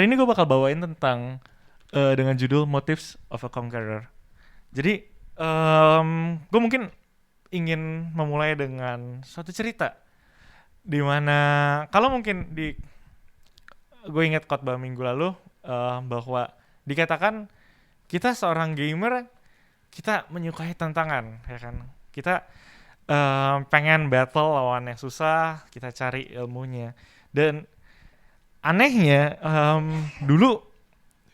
Hari ini gue bakal bawain tentang dengan judul Motives of a Conqueror. Jadi gue mungkin ingin memulai dengan suatu cerita di mana kalau mungkin di gue ingat khotbah minggu lalu bahwa dikatakan kita seorang gamer, kita menyukai tantangan, ya kan? Kita pengen battle lawan yang susah, kita cari ilmunya. Dan anehnya dulu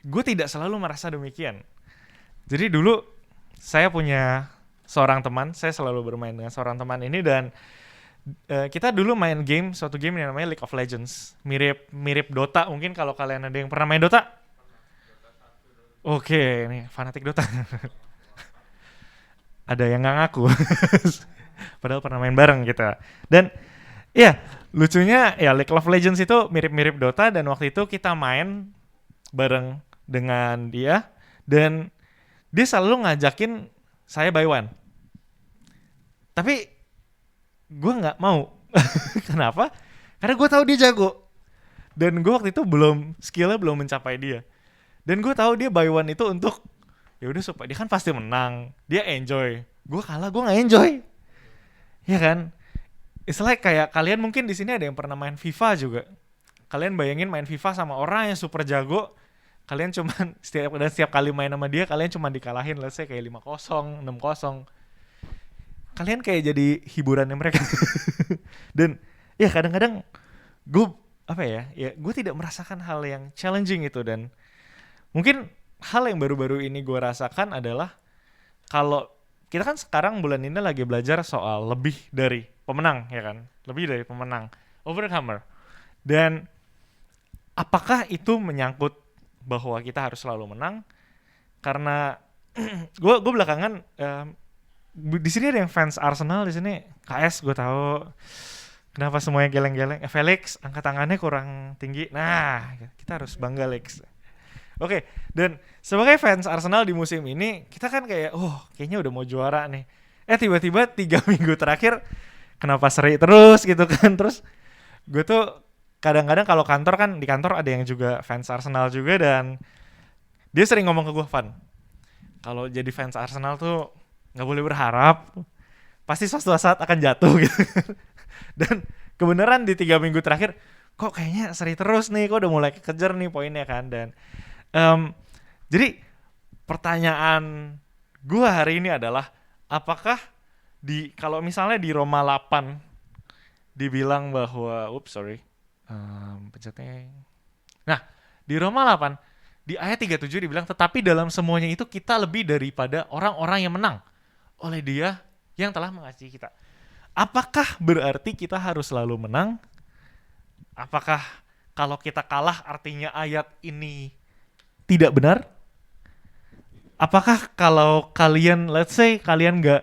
gue tidak selalu merasa demikian. Jadi dulu saya punya seorang teman, saya selalu bermain dengan seorang teman ini dan kita dulu main suatu game yang namanya League of Legends. Mirip Dota, mungkin kalau kalian ada yang pernah main Dota. Oke, nih fanatik Dota. Ada yang nggak ngaku. Padahal pernah main bareng kita. Dan ya, lucunya ya League of Legends itu mirip-mirip Dota dan waktu itu kita main bareng dengan dia dan dia selalu ngajakin saya buy one. Tapi gue nggak mau. Kenapa? Karena gue tahu dia jago. Dan gue waktu itu skillnya belum mencapai dia. Dan gue tahu dia buy one itu untuk ya udah supaya dia kan pasti menang, dia enjoy. Gue kalah, gue nggak enjoy. Ya kan? It's like kayak kalian mungkin di sini ada yang pernah main FIFA juga. Kalian bayangin main FIFA sama orang yang super jago, kalian cuman setiap kali main sama dia kalian cuma dikalahin let's say kayak 5-0, 6-0. Kalian kayak jadi hiburannya mereka. Dan ya kadang-kadang gue gue tidak merasakan hal yang challenging itu. Dan mungkin hal yang baru-baru ini gue rasakan adalah kalau kita kan sekarang bulan ini lagi belajar soal lebih dari pemenang, ya kan? Lebih dari pemenang, overcomer. Dan apakah itu menyangkut bahwa kita harus selalu menang? Karena gue belakangan di sini ada yang fans Arsenal di sini. KS gue tahu. Kenapa semuanya geleng-geleng? Felix angkat tangannya kurang tinggi. Nah, kita harus bangga Lex. Oke, dan sebagai fans Arsenal di musim ini, kita kan kayak, kayaknya udah mau juara nih. Tiba-tiba 3 minggu terakhir, kenapa seri terus gitu kan. Terus gue tuh kadang-kadang kalau di kantor ada yang juga fans Arsenal juga. Dan dia sering ngomong ke gue, Van, kalau jadi fans Arsenal tuh gak boleh berharap. Pasti suatu saat akan jatuh gitu. Dan kebenaran di 3 minggu terakhir, kok kayaknya seri terus nih, kok udah mulai kekejar nih poinnya kan. Dan jadi pertanyaan gue hari ini adalah apakah kalau misalnya di Roma 8 dibilang bahwa pencetnya. Nah, di Roma 8 di ayat 37 dibilang tetapi dalam semuanya itu kita lebih daripada orang-orang yang menang oleh Dia yang telah mengasihi kita. Apakah berarti kita harus selalu menang? Apakah kalau kita kalah artinya ayat ini tidak benar? Apakah kalau kalian, let's say kalian gak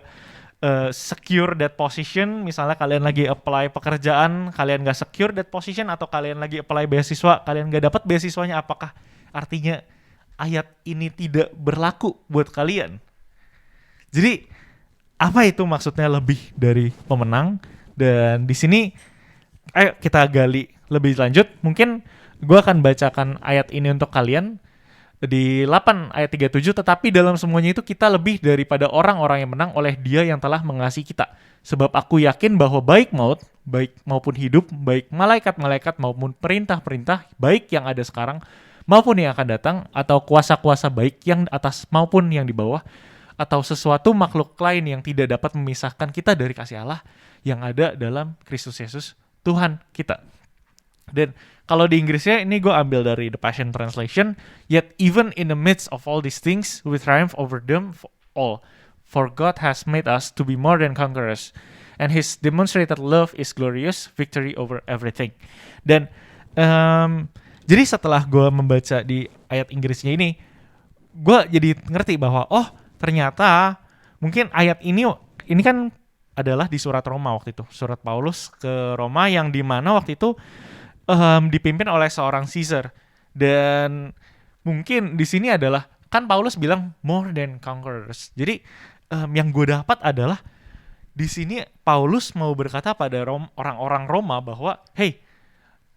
secure that position, misalnya kalian lagi apply pekerjaan, kalian gak secure that position, atau kalian lagi apply beasiswa, kalian gak dapat beasiswanya, apakah artinya ayat ini tidak berlaku buat kalian? Jadi apa itu maksudnya lebih dari pemenang? Dan di sini ayo kita gali lebih lanjut. Mungkin gue akan bacakan ayat ini untuk kalian di 8 ayat 37, tetapi dalam semuanya itu kita lebih daripada orang-orang yang menang oleh Dia yang telah mengasihi kita. Sebab aku yakin bahwa baik maupun hidup, baik malaikat-malaikat maupun perintah-perintah, baik yang ada sekarang maupun yang akan datang, atau kuasa-kuasa baik yang atas maupun yang di bawah, atau sesuatu makhluk lain yang tidak dapat memisahkan kita dari kasih Allah yang ada dalam Kristus Yesus Tuhan kita. Dan kalau di Inggrisnya ini gue ambil dari The Passion Translation. Yet even in the midst of all these things we triumph over them all. For God has made us to be more than conquerors. And His demonstrated love is glorious victory over everything. Dan jadi setelah gue membaca di ayat Inggrisnya ini, gue jadi ngerti bahwa ternyata mungkin ayat ini kan adalah di surat Roma waktu itu. Surat Paulus ke Roma yang dimana waktu itu dipimpin oleh seorang Caesar. Dan mungkin di sini adalah kan Paulus bilang more than conquerors. Jadi yang gue dapat adalah di sini Paulus mau berkata pada orang-orang Roma bahwa hey,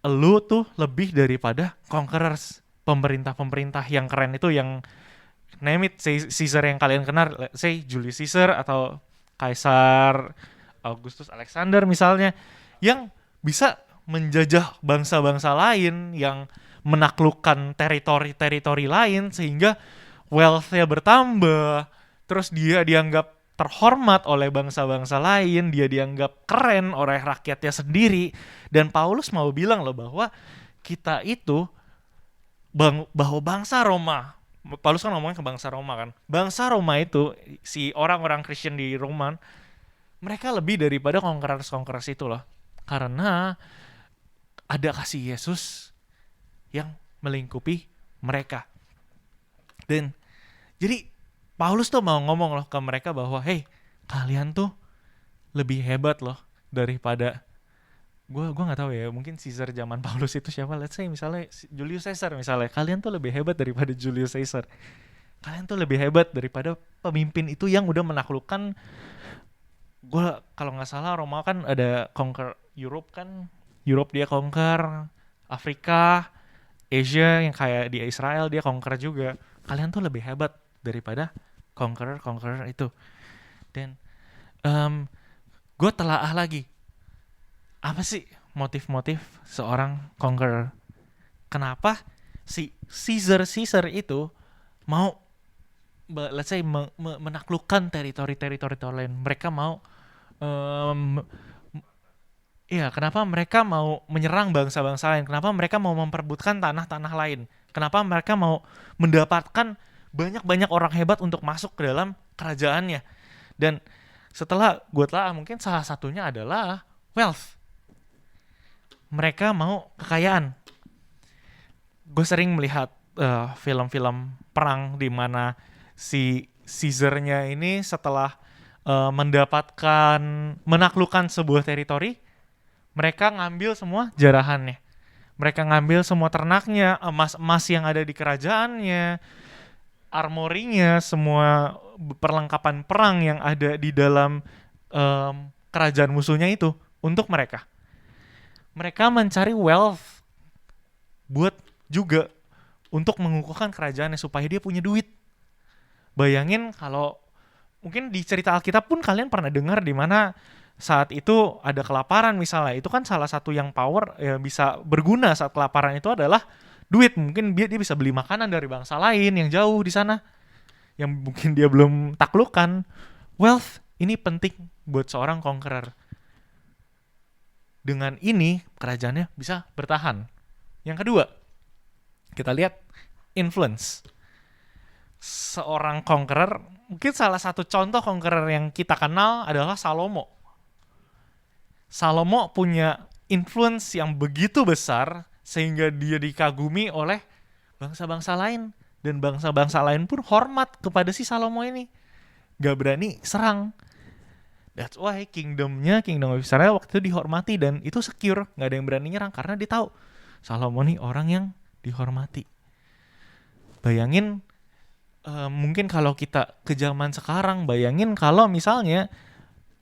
lu tuh lebih daripada conquerors. pemerintah-pemerintah yang keren itu, yang name it, say Caesar yang kalian kenal, say Julius Caesar atau Kaisar Augustus Alexander misalnya, yang bisa menjajah bangsa-bangsa lain, yang menaklukkan teritori-teritori lain sehingga wealth-nya bertambah, terus dia dianggap terhormat oleh bangsa-bangsa lain, dia dianggap keren oleh rakyatnya sendiri. Dan Paulus mau bilang loh bahwa kita itu bahwa bangsa Roma, Paulus kan ngomongnya ke bangsa Roma kan, bangsa Roma itu, si orang-orang Kristen di Roma, mereka lebih daripada conquerors itu loh, karena ada kasih Yesus yang melingkupi mereka. Dan jadi Paulus tuh mau ngomong loh ke mereka bahwa hey, kalian tuh lebih hebat loh daripada gue nggak tahu ya, mungkin Caesar zaman Paulus itu siapa, let's say misalnya Julius Caesar misalnya, kalian tuh lebih hebat daripada Julius Caesar, kalian tuh lebih hebat daripada pemimpin itu yang udah menaklukkan. Gue kalau nggak salah Roma kan ada conquer Europe kan, Europe dia conquer, Afrika, Asia yang kayak di Israel dia conquer juga. Kalian tuh lebih hebat daripada conqueror itu. Dan gue telaah lagi, apa sih motif-motif seorang conqueror? Kenapa si Caesar itu mau let's say menaklukkan teritori-teritori lain? Mereka mau kenapa mereka mau menyerang bangsa-bangsa lain? Kenapa mereka mau memperebutkan tanah-tanah lain? Kenapa mereka mau mendapatkan banyak-banyak orang hebat untuk masuk ke dalam kerajaannya? Dan setelah gue telah, mungkin salah satunya adalah wealth. Mereka mau kekayaan. Gue sering melihat film-film perang di mana si Caesar-nya ini setelah menaklukkan sebuah teritori, mereka ngambil semua jarahannya. Mereka ngambil semua ternaknya, emas-emas yang ada di kerajaannya, armorinya, semua perlengkapan perang yang ada di dalam kerajaan musuhnya itu untuk mereka. Mereka mencari wealth buat juga untuk mengukuhkan kerajaannya supaya dia punya duit. Bayangin kalau mungkin di cerita Alkitab pun kalian pernah dengar di mana saat itu ada kelaparan misalnya, itu kan salah satu yang power ya bisa berguna saat kelaparan itu adalah duit. Mungkin dia bisa beli makanan dari bangsa lain yang jauh di sana, yang mungkin dia belum taklukkan. Wealth ini penting buat seorang conqueror. Dengan ini kerajaannya bisa bertahan. Yang kedua, kita lihat influence. Seorang conqueror, mungkin salah satu contoh conqueror yang kita kenal adalah Salomo. Salomo punya influence yang begitu besar sehingga dia dikagumi oleh bangsa-bangsa lain, dan bangsa-bangsa lain pun hormat kepada si Salomo ini, gak berani serang. That's why kingdom of Israel waktu itu dihormati dan itu secure, gak ada yang berani nyerang karena dia tahu Salomo nih orang yang dihormati. Bayangin mungkin kalau kita ke zaman sekarang, bayangin kalau misalnya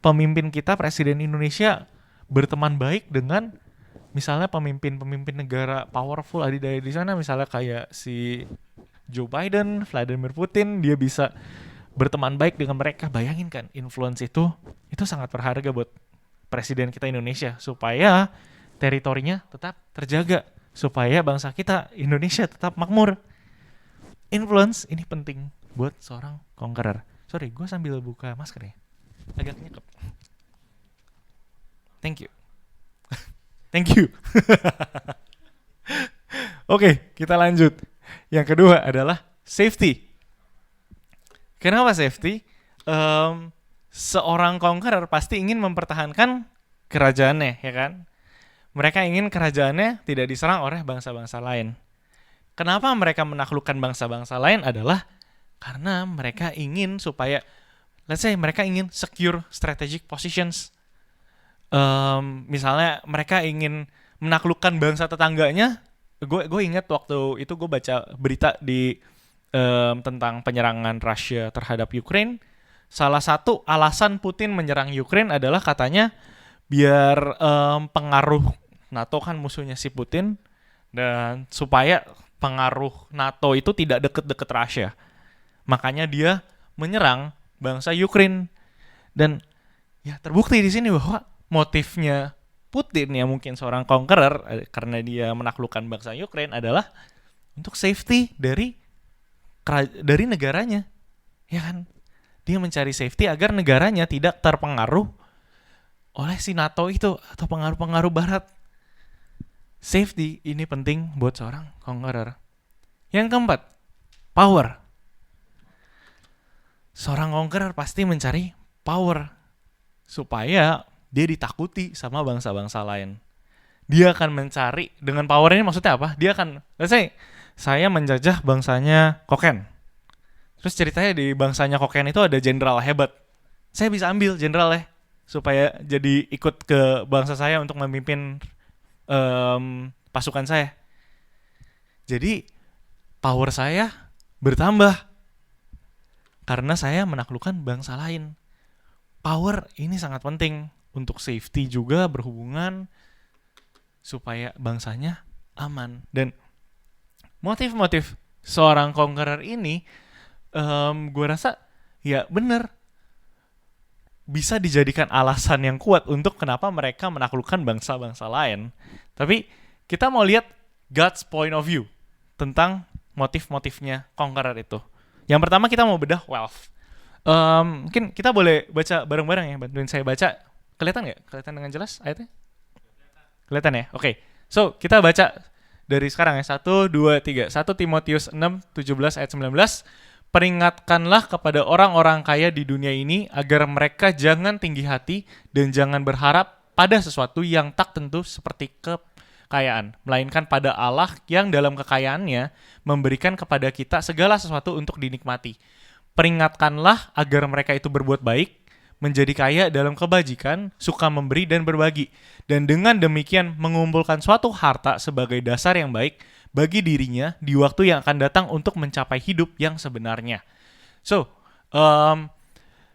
pemimpin kita, presiden Indonesia berteman baik dengan misalnya pemimpin-pemimpin negara powerful adidaya di sana, misalnya kayak si Joe Biden, Vladimir Putin, dia bisa berteman baik dengan mereka. Bayangin kan, influence itu sangat berharga buat presiden kita Indonesia supaya teritorinya tetap terjaga, supaya bangsa kita Indonesia tetap makmur. Influence ini penting buat seorang conqueror. Sorry, gue sambil buka masker ya, agak nyekep. Thank you. Thank you. Oke, kita lanjut. Yang kedua adalah safety. Kenapa safety? Seorang conqueror pasti ingin mempertahankan kerajaannya, ya kan? Mereka ingin kerajaannya tidak diserang oleh bangsa-bangsa lain. Kenapa mereka menaklukkan bangsa-bangsa lain adalah karena mereka ingin supaya, let's say mereka ingin secure strategic positions. Misalnya mereka ingin menaklukkan bangsa tetangganya. Gue ingat waktu itu gue baca berita di tentang penyerangan Rusia terhadap Ukraine. Salah satu alasan Putin menyerang Ukraine adalah katanya biar pengaruh NATO kan musuhnya si Putin, dan supaya pengaruh NATO itu tidak deket-deket Rusia. Makanya dia menyerang bangsa Ukraine. Dan ya terbukti di sini bahwa motifnya Putin yang mungkin seorang conqueror karena dia menaklukkan bangsa Ukraine adalah untuk safety dari negaranya. Ya kan? Dia mencari safety agar negaranya tidak terpengaruh oleh si NATO itu atau pengaruh-pengaruh barat. Safety ini penting buat seorang conqueror. Yang keempat, power. Seorang conqueror pasti mencari power supaya dia ditakuti sama bangsa-bangsa lain. Dia akan mencari, dengan power ini maksudnya apa? Dia akan, let's say, saya menjajah bangsanya Koken. Terus ceritanya di bangsanya Koken itu ada jenderal hebat. Saya bisa ambil jenderalnya supaya jadi ikut ke bangsa saya untuk memimpin pasukan saya. Jadi power saya bertambah karena saya menaklukkan bangsa lain. Power ini sangat penting untuk safety juga berhubungan supaya bangsanya aman. Dan motif-motif seorang conqueror ini gue rasa ya bener bisa dijadikan alasan yang kuat untuk kenapa mereka menaklukkan bangsa-bangsa lain. Tapi kita mau lihat God's point of view tentang motif-motifnya conqueror itu. Yang pertama kita mau bedah wealth. Mungkin kita boleh baca bareng-bareng ya, bantuin saya baca. Kelihatan nggak? Kelihatan dengan jelas ayatnya? Kelihatan ya? Oke. So, kita baca dari sekarang ya. 1, 2, 3. 1 Timotius 6, 17 ayat 19. Peringatkanlah kepada orang-orang kaya di dunia ini agar mereka jangan tinggi hati dan jangan berharap pada sesuatu yang tak tentu seperti kekayaan, melainkan pada Allah yang dalam kekayaannya memberikan kepada kita segala sesuatu untuk dinikmati. Peringatkanlah agar mereka itu berbuat baik, menjadi kaya dalam kebajikan, suka memberi dan berbagi, dan dengan demikian mengumpulkan suatu harta sebagai dasar yang baik bagi dirinya di waktu yang akan datang untuk mencapai hidup yang sebenarnya. So,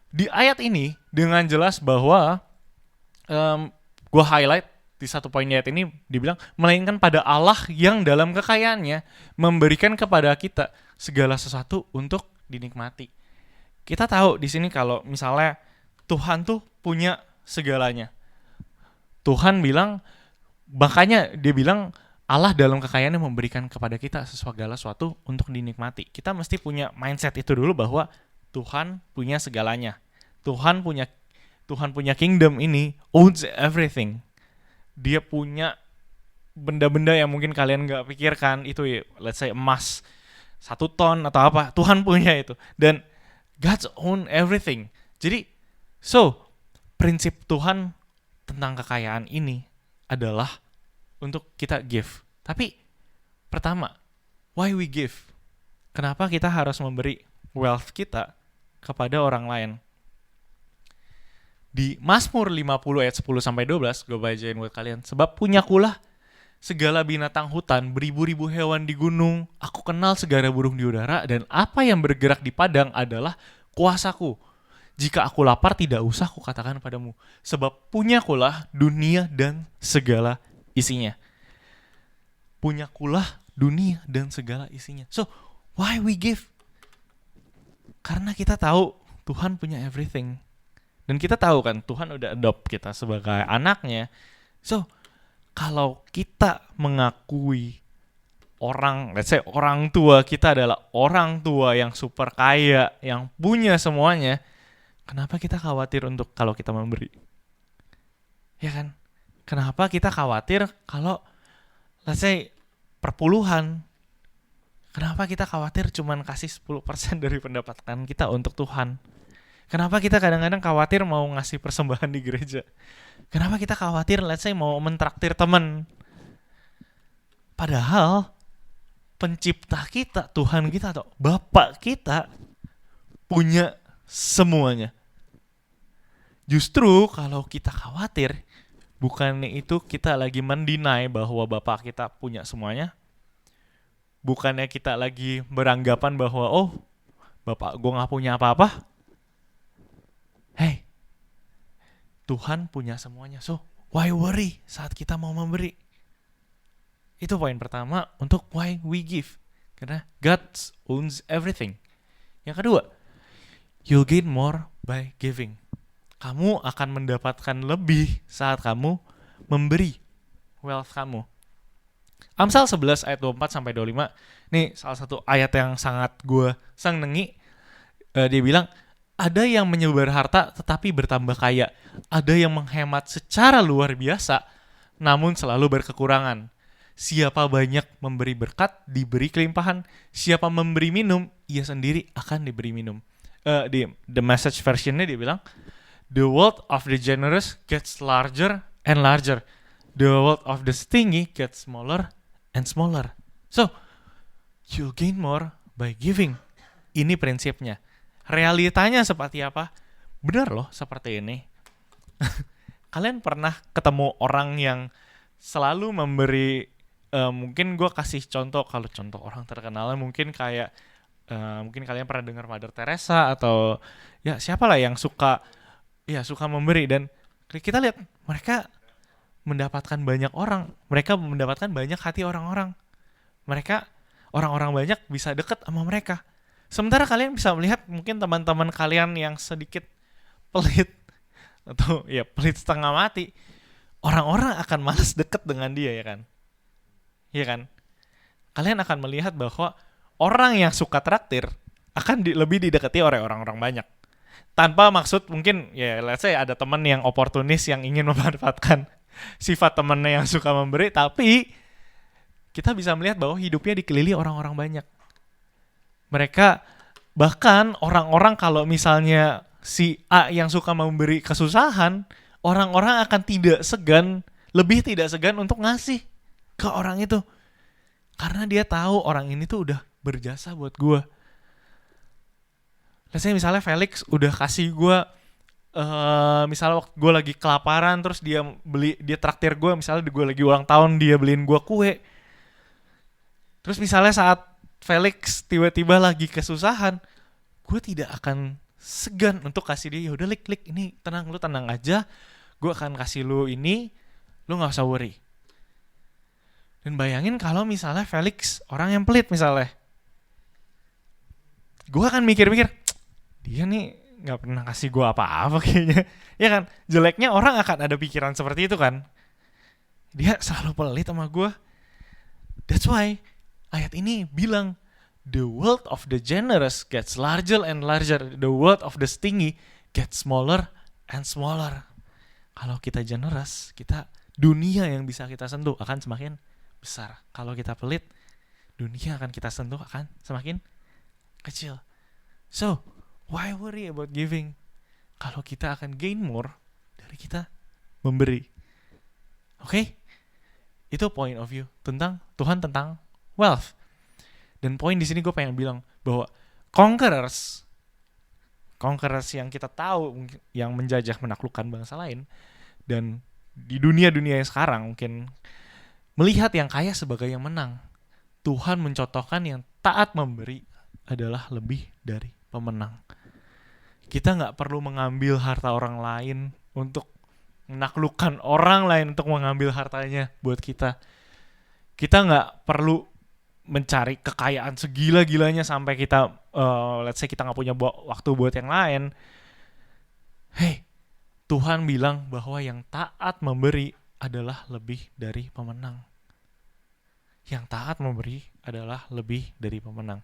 di ayat ini dengan jelas bahwa gue highlight di satu poin ayat ini dibilang melainkan pada Allah yang dalam kekayaannya memberikan kepada kita segala sesuatu untuk dinikmati. Kita tahu di sini kalau misalnya Tuhan tuh punya segalanya. Tuhan bilang, makanya dia bilang Allah dalam kekayaannya memberikan kepada kita segala sesuatu untuk dinikmati. Kita mesti punya mindset itu dulu bahwa Tuhan punya segalanya. Tuhan punya kingdom ini, owns everything. Dia punya benda-benda yang mungkin kalian gak pikirkan itu ya, let's say emas 1 ton atau apa. Tuhan punya itu. Dan God's own everything. Jadi, prinsip Tuhan tentang kekayaan ini adalah untuk kita give. Tapi pertama, why we give? Kenapa kita harus memberi wealth kita kepada orang lain? Di Mazmur 50 ayat 10 sampai 12, gue bacain buat kalian. Sebab punyakulah segala binatang hutan, beribu-ribu hewan di gunung, aku kenal segala burung di udara, dan apa yang bergerak di padang adalah kuasaku. Jika aku lapar, tidak usah kukatakan padamu, sebab punyakulah dunia dan segala isinya. Punyakulah dunia dan segala isinya. So, why we give? Karena kita tahu Tuhan punya everything. Dan kita tahu kan, Tuhan udah adopt kita sebagai anaknya. So, kalau kita mengakui let's say orang tua kita adalah orang tua yang super kaya, yang punya semuanya, kenapa kita khawatir untuk kalau kita memberi? Ya kan? Kenapa kita khawatir kalau let's say perpuluhan? Kenapa kita khawatir cuman kasih 10% dari pendapatan kita untuk Tuhan? Kenapa kita kadang-kadang khawatir mau ngasih persembahan di gereja? Kenapa kita khawatir let's say mau mentraktir teman? Padahal pencipta kita, Tuhan kita atau Bapak kita punya semuanya. Justru kalau kita khawatir, bukannya itu kita lagi mendinai bahwa Bapak kita punya semuanya. Bukannya kita lagi beranggapan bahwa Bapak gue gak punya apa-apa. Hey, Tuhan punya semuanya. So, why worry saat kita mau memberi? Itu poin pertama untuk why we give. Karena God owns everything. Yang kedua, you'll gain more by giving. Kamu akan mendapatkan lebih saat kamu memberi wealth kamu. Amsal 11 ayat 24 sampai 25. Nih salah satu ayat yang sangat gue senengi. Dia bilang, ada yang menyebar harta tetapi bertambah kaya. Ada yang menghemat secara luar biasa namun selalu berkekurangan. Siapa banyak memberi berkat, diberi kelimpahan. Siapa memberi minum, ia sendiri akan diberi minum. Di The Message versionnya dia bilang, the wealth of the generous gets larger and larger. The wealth of the stingy gets smaller and smaller. So, you'll gain more by giving. Ini prinsipnya. Realitanya seperti apa? Benar loh seperti ini. Kalian pernah ketemu orang yang selalu memberi, mungkin gue kasih contoh, kalau contoh orang terkenal mungkin kayak, mungkin kalian pernah dengar Mother Teresa atau ya siapa lah yang suka memberi, dan kita lihat mereka mendapatkan banyak orang, mereka mendapatkan banyak hati orang-orang, mereka orang-orang banyak bisa deket sama mereka. Sementara kalian bisa melihat mungkin teman-teman kalian yang sedikit pelit atau ya pelit setengah mati, orang-orang akan malas deket dengan dia, ya kan? Iya kan? Kalian akan melihat bahwa orang yang suka traktir akan lebih didekati oleh orang-orang banyak. Tanpa maksud mungkin ya let's say ada teman yang oportunis yang ingin memanfaatkan sifat temannya yang suka memberi, tapi kita bisa melihat bahwa hidupnya dikelilingi orang-orang banyak. Mereka bahkan orang-orang kalau misalnya si A yang suka memberi kesusahan, orang-orang akan lebih tidak segan untuk ngasih ke orang itu. Karena dia tahu orang ini tuh udah berjasa buat gue. Misalnya Felix udah kasih gue, misalnya waktu gue lagi kelaparan, terus dia traktir gue, misalnya gue lagi ulang tahun, dia beliin gue kue. Terus misalnya saat Felix tiba-tiba lagi kesusahan, gue tidak akan segan untuk kasih dia, yaudah Lik, ini lu tenang aja, gue akan kasih lu ini, lu gak usah worry. Dan bayangin kalau misalnya Felix orang yang pelit misalnya, gue akan mikir-mikir, dia nih gak pernah kasih gue apa-apa kayaknya. Ya kan, jeleknya orang akan ada pikiran seperti itu kan. Dia selalu pelit sama gue. That's why ayat ini bilang, the wealth of the generous gets larger and larger. The wealth of the stingy gets smaller and smaller. Kalau kita generous, dunia yang bisa kita sentuh akan semakin besar. Kalau kita pelit, dunia akan kita sentuh akan semakin kecil. So, why worry about giving? Kalau kita akan gain more dari kita memberi. Oke? Itu point of view tentang Tuhan, tentang wealth. Dan poin di sini gue pengen bilang bahwa conquerors yang kita tahu yang menjajah menaklukkan bangsa lain, dan di dunia-dunia yang sekarang mungkin melihat yang kaya sebagai yang menang. Tuhan mencontohkan yang taat memberi adalah lebih dari pemenang. Kita gak perlu mengambil harta orang lain untuk menaklukkan orang lain, untuk mengambil hartanya buat kita. Kita gak perlu mencari kekayaan segila-gilanya sampai kita let's say kita gak punya waktu buat yang lain. Hey, Tuhan bilang bahwa yang taat memberi adalah lebih dari pemenang. Yang taat memberi adalah lebih dari pemenang.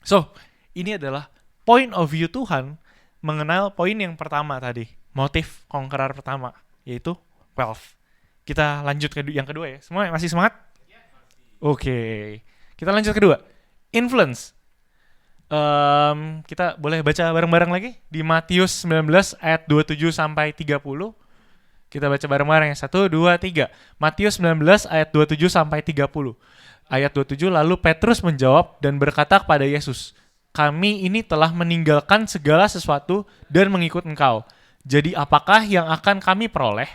So, ini adalah point of view Tuhan mengenal poin yang pertama tadi, motif conqueror pertama, yaitu wealth. Kita lanjut ke yang kedua ya. Semua masih semangat? Oke. Kita lanjut kedua. Influence. Kita boleh baca bareng-bareng lagi di Matius 19 ayat 27 sampai 30. Kita baca bareng-bareng ya. 1, 2, 3. Matius 19 ayat 27 sampai 30. Ayat 27, lalu Petrus menjawab dan berkata kepada Yesus, kami ini telah meninggalkan segala sesuatu dan mengikut Engkau. Jadi apakah yang akan kami peroleh?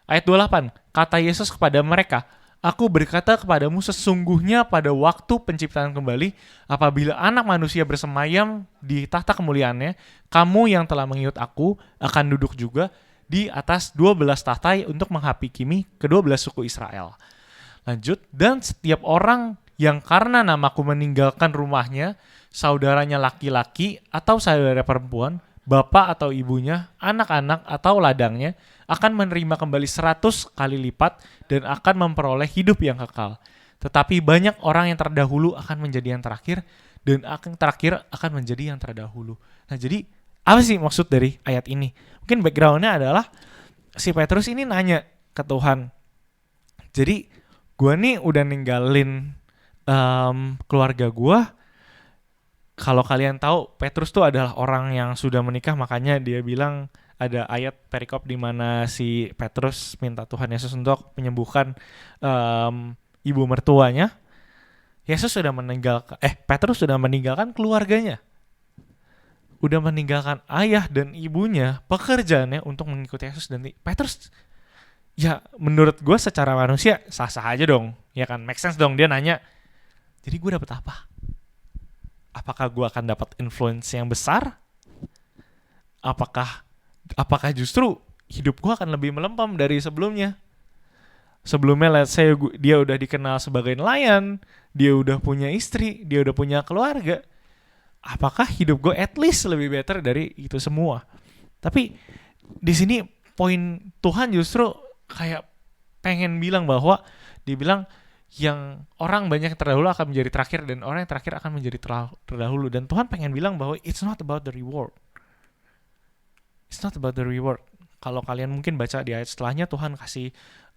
Ayat 28, kata Yesus kepada mereka, aku berkata kepadamu sesungguhnya pada waktu penciptaan kembali, apabila anak manusia bersemayam di tahta kemuliaannya, kamu yang telah mengikut aku akan duduk juga di atas 12 tahta untuk menghakimi ke-12 suku Israel. Lanjut, dan setiap orang yang karena namaku meninggalkan rumahnya, saudaranya laki-laki atau saudara perempuan, bapak atau ibunya, anak-anak atau ladangnya, akan menerima kembali 100 kali lipat dan akan memperoleh hidup yang kekal. Tetapi banyak orang yang terdahulu akan menjadi yang terakhir, dan yang terakhir akan menjadi yang terdahulu. Nah, jadi apa sih maksud dari ayat ini? Mungkin background-nya adalah si Petrus ini nanya ke Tuhan. Jadi gue nih udah ninggalin keluarga gue. Kalau kalian tahu, Petrus tuh adalah orang yang sudah menikah, makanya dia bilang ada ayat perikop di mana si Petrus minta Tuhan Yesus untuk menyembuhkan ibu mertuanya. Petrus sudah meninggalkan keluarganya, udah meninggalkan ayah dan ibunya, pekerjaannya untuk mengikuti Yesus. Dan Petrus, ya menurut gue secara manusia sah-sah aja dong, ya kan, make sense dong. Dia nanya, jadi gue dapat apa? Apakah gue akan dapat influence yang besar? Apakah justru hidup gue akan lebih melempem dari sebelumnya? Sebelumnya, let's say dia udah dikenal sebagai nelayan, dia udah punya istri, dia udah punya keluarga. Apakah hidup gue at least lebih better dari itu semua? Tapi di sini poin Tuhan justru kayak pengen bilang bahwa dia bilang yang orang banyak yang terdahulu akan menjadi terakhir, dan orang yang terakhir akan menjadi terdahulu. Dan Tuhan pengen bilang bahwa it's not about the reward. It's not about the reward. Kalau kalian mungkin baca di ayat setelahnya, Tuhan kasih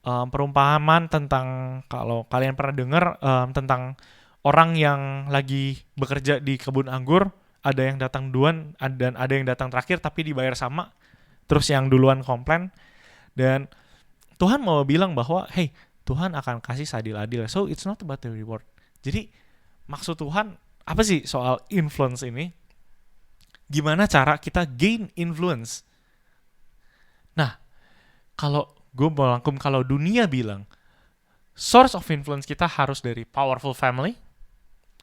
perumpamaan tentang, kalau kalian pernah dengar tentang orang yang lagi bekerja di kebun anggur, ada yang datang duluan dan ada yang datang terakhir tapi dibayar sama. Terus yang duluan komplain, dan Tuhan mau bilang bahwa hey, Tuhan akan kasih seadil-adil. So it's not about the reward. Jadi maksud Tuhan apa sih soal influence ini? Gimana cara kita gain influence? Nah, kalau gue mau rangkum, kalau dunia bilang source of influence kita harus dari powerful family.